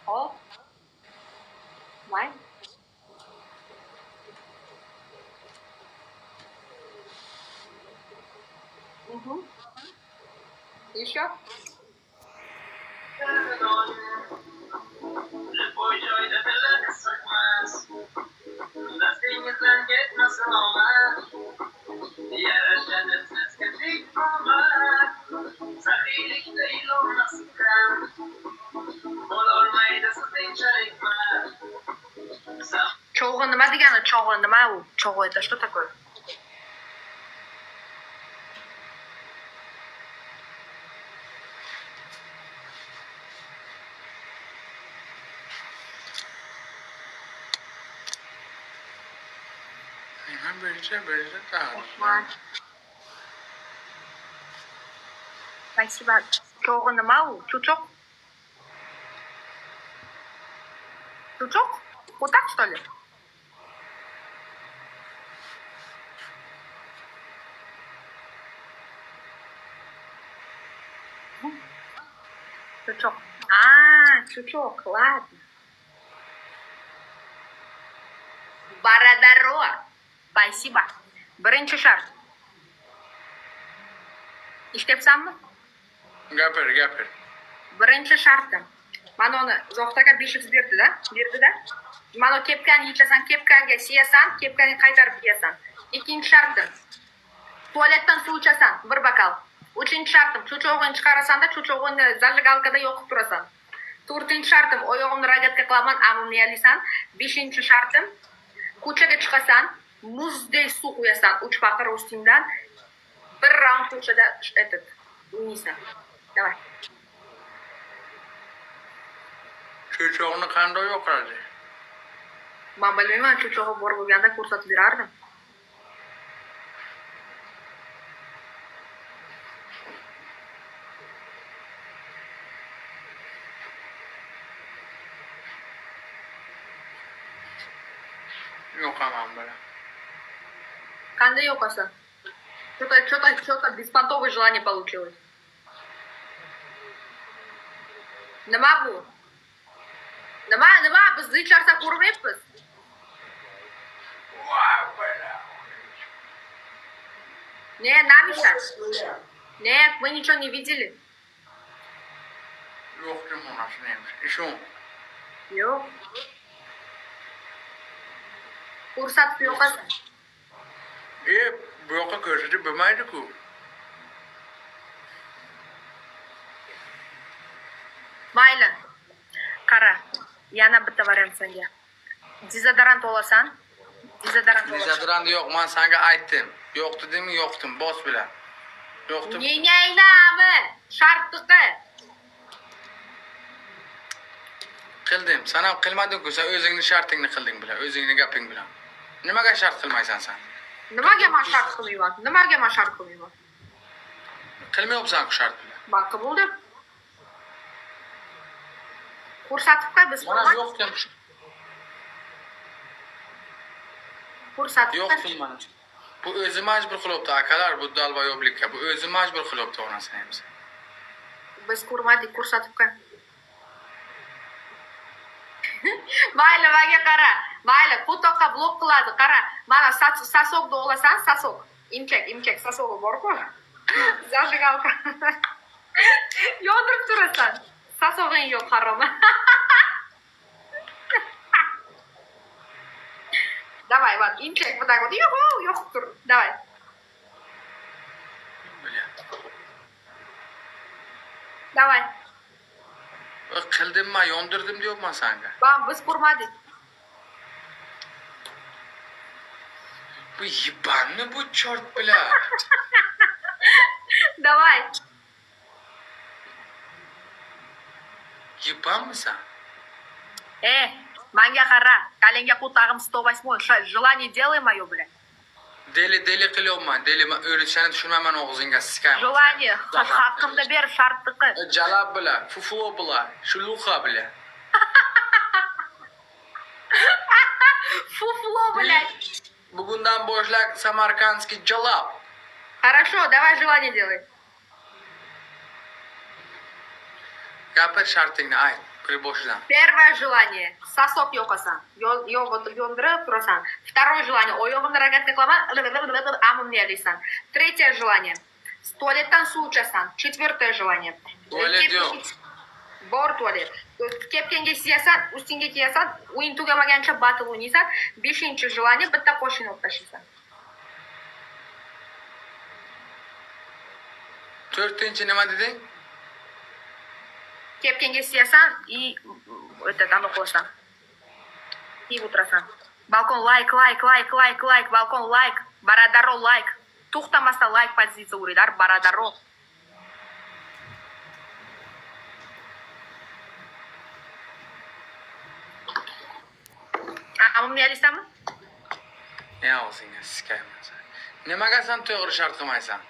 Hop. May. Еще? Чог'ы nima degani? Chog'i nima u? Chog'i это что такое? Бережи, так. Спасибо. Чог'ы nima u? Чучок? Чучок? Вот так, что ли? Чучок. Чучок, ладно. Барадаро. Спасибо. Birinchi shart. Ishlayapsanmi? Gapir. Birinchi shartim. Mana uni Zohid aka 5x berdi-da. Mana kepkani yechasan, kepkanga siyasan, kepkani qaytarib kiyasan. Ikkinchi shartim. Tualetdan suv ichasan, 1 bokal. Uchinchi shartim, cho'chog'ini chiqarasan-da, cho'chog'ini zajgalkada yoqib turasan. To'rtinchi shartim, oyog'imni rogatka qilaman, amimni yalaysan. Beshinchi shartim, ko'chaga chiqasan, muzdek suv quyasan, 3 paqir ustingdan. 1 raund ko'chada o'ynaysan. Davay. Cho'chog'ni qanday yoqadi? Men bilmayman, cho'chog'i bor bo'lganda ko'rsatib berardim. Yo'qaman buni. Qanday yo'qasan? Что-то беспонтовое желание получилось. Nima bu? Nima? Biz icharsa ko'rmayapmiz. Нет, нам сейчас. Нет, мы ничего не видели. Yo'q, demoqchi neymiş? Ishon. Yo'q. Ko'rsatib yo'qasan. Bu yoqqa ko'rsatib bo'lmaydi-ku. Mayli. Qara, yana bitta variant senga. Dezodorant olasan. Dezodorant yo'q, men senga aytdim. Yo'q dedimmi, yo'qdim, bos bilan. Yo'qdim. Yengaylami? Sharttiqi. Qildim. Sen ham qilmading-ku, sen o'zingni shartingni qilding bilan, o'zingni gaping bilan. Nimaga shart qilmaysan sen? Nimaga men shart qilmayman? Qilmayapsan-ku shart bilan. Baqi bo'ldi. Ko'rsatib qo'y, biz Mana yo'qdim. Ko'rsatib qo'y. Yo'qdim mana. Bu o'zi majbur qilyapti akalar, bu dalvoyoblikka. Bu o'zi majbur qilyapti onasini ham. Biz ko'rmadik, ko'rsatib qo'y. Mayli, menga qara. Mayli, qo'toqqa blok qiladi, qara. Mana sasokni olasan, sasok. Imchak, sasog'i bor-ku. Zajgalka. Yondirib turasan. Sasog'ing yo'q, harom. Давай, вот, имчак вот так вот. Yo'q tur. Давай. Давай. Qildimmi, yondirdim deyapman senga. Biz ko'rmadik. Bu yibanmi bu chort bilan? Давай. Yibanmisan? Menga qara. Kalingga qo'tag'im 108. Желание делай моё, блядь. Deli qilyapman. Deli o'rishani tushunmayman og'zingga siskayman. Желание haqqimda ber, sharttiqi. Jalab bilan, fuflo bilan, shuluxa bilan. Fuflo, блядь. Bugundan boshlab samarkandskiy jalab. Хорошо, давай желание делай. Gapir shartingni ayt. Fikri boshidan. Первое желание. Sosop yoqasan. Yondirib turasan. Второе желание. Oyog'imni rogatga qilaman. Amimni yalaysan. Третье желание. Tualetdan suv ichasan. Четвертое желание. Tualet yo'q. Bor tualet. Kepkangga siyasan, ustingga kiyasan, o'yin tugamagancha battle o'ynaysan. Beshinchi желание. Bitta qo'shin o'qib tashlaysan. To'rtinchi nima deding? Kepkangga siyasan и anaqa qilasan. Kiyib o'tirasan. Balkon like. Balkon like. Baradaro like. To'xtamasdan like pozitsiya uraylar. Baradaro. Amimni yalaysanmi? Ya o'zingga sikayman. Nimaga sen to'g'ri shart qilmaysan?